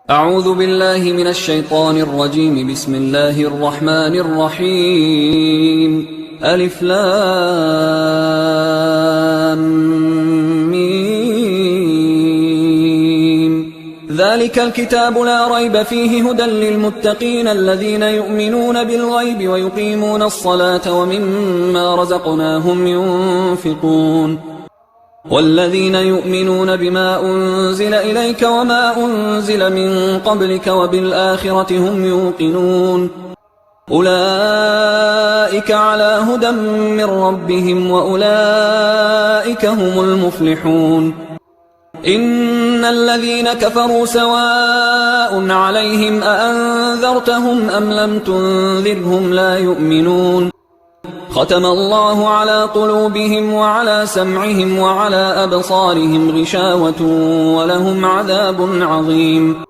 أعوذ بالله من الشيطان الرجيم. بسم الله الرحمن الرحيم. ألف لام ميم. ذلك الكتاب لا ريب فيه هدى للمتقين الذين يؤمنون بالغيب ويقيمون الصلاة ومما رزقناهم ينفقون والذين يؤمنون بما أنزل إليك وما أنزل من قبلك وبالآخرة هم يوقنون أولئك على هدى من ربهم وأولئك هم المفلحون. إن الذين كفروا سواء عليهم أأنذرتهم أم لم تنذرهم لا يؤمنون. ختم الله على قلوبهم وعلى سمعهم وعلى أبصارهم غشاوة ولهم عذاب عظيم.